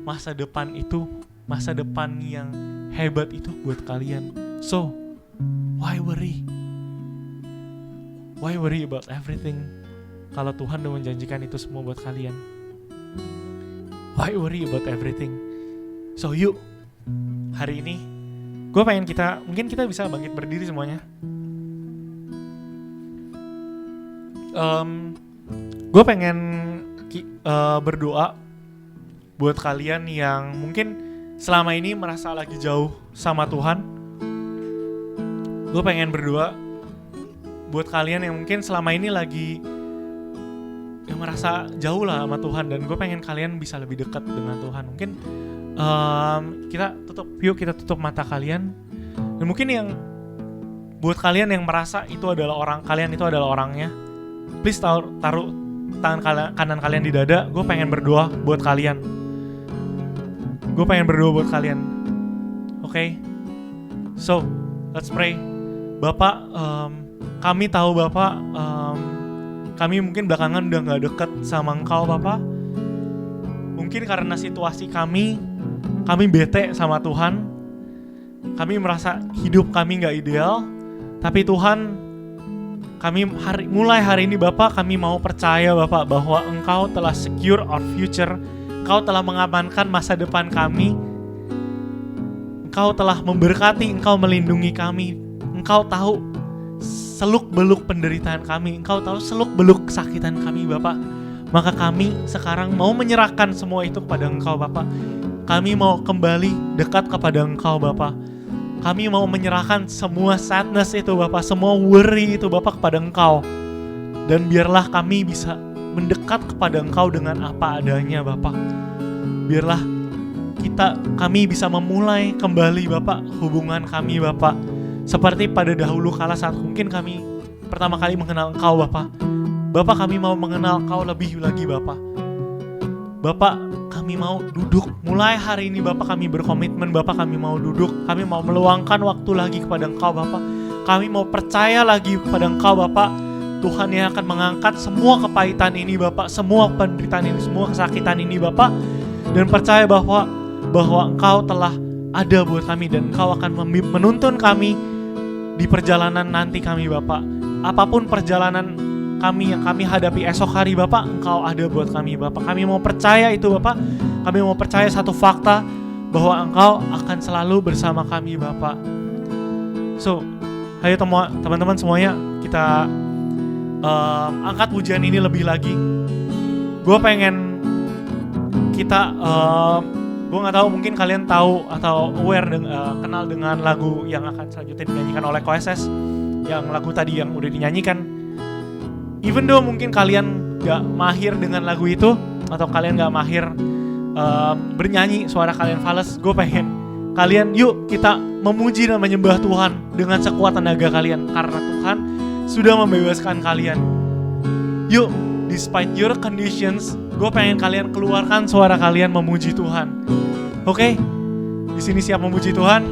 masa depan itu, masa depan yang hebat itu buat kalian. So, why worry? Why worry about everything kalau Tuhan udah menjanjikan itu semua buat kalian? Why worry about everything? So yuk, hari ini gue pengen mungkin kita bisa bangkit berdiri semuanya. Gue pengen berdoa buat kalian yang mungkin selama ini merasa lagi jauh sama Tuhan. Gue pengen berdoa buat kalian yang mungkin selama ini lagi yang merasa jauh lah sama Tuhan, dan gue pengen kalian bisa lebih dekat dengan Tuhan. Mungkin kita tutup mata kalian, dan mungkin yang buat kalian yang merasa itu adalah kalian itu adalah orangnya, please taruh tangan kanan kalian di dada. Gue pengen berdoa buat kalian. Okay? So, let's pray. Bapak, kami tahu Bapak, kami mungkin belakangan udah gak deket sama Engkau Bapak. Mungkin karena situasi kami bete sama Tuhan. Kami merasa hidup kami gak ideal. Tapi Tuhan, mulai hari ini Bapak, kami mau percaya Bapak bahwa Engkau telah secure our future. Engkau telah mengamankan masa depan kami. Engkau telah memberkati, Engkau melindungi kami. Engkau tahu seluk-beluk penderitaan kami. Engkau tahu seluk-beluk kesakitan kami Bapak. Maka kami sekarang mau menyerahkan semua itu kepada Engkau Bapak. Kami mau kembali dekat kepada Engkau Bapak. Kami mau menyerahkan semua sadness itu Bapak, semua worry itu Bapak kepada Engkau. Dan biarlah kami bisa mendekat kepada Engkau dengan apa adanya Bapak. Biarlah kami bisa memulai kembali Bapak hubungan kami Bapak, seperti pada dahulu kala saat mungkin kami pertama kali mengenal Engkau Bapak. Bapak, kami mau mengenal Engkau lebih lagi Bapak. Bapak, kami mau duduk mulai hari ini Bapak, kami berkomitmen Bapak, kami mau duduk, kami mau meluangkan waktu lagi kepada Engkau Bapak. Kami mau percaya lagi kepada Engkau Bapak. Tuhan yang akan mengangkat semua kepahitan ini Bapak, semua penderitaan ini, semua kesakitan ini Bapak, dan percaya bahwa Engkau telah ada buat kami, dan Engkau akan menuntun kami di perjalanan nanti kami Bapak. Apapun perjalanan kami yang kami hadapi esok hari Bapak, Engkau ada buat kami Bapak. Kami mau percaya itu Bapak. Kami mau percaya satu fakta bahwa Engkau akan selalu bersama kami Bapak. So, ayo teman-teman semuanya, kita angkat pujian ini lebih lagi. Gue pengen kita gue nggak tahu, mungkin kalian tahu atau aware kenal dengan lagu yang akan selanjutnya dinyanyikan oleh KOSS, yang lagu tadi yang udah dinyanyikan. Even though mungkin kalian gak mahir dengan lagu itu, atau kalian gak mahir bernyanyi, suara kalian fales, gue pengen kalian, yuk kita memuji dan menyembah Tuhan dengan sekuat tenaga kalian, karena Tuhan sudah membebaskan kalian. Yuk, despite your conditions, gue pengen kalian keluarkan suara kalian memuji Tuhan. Oke? Di sini siap memuji Tuhan?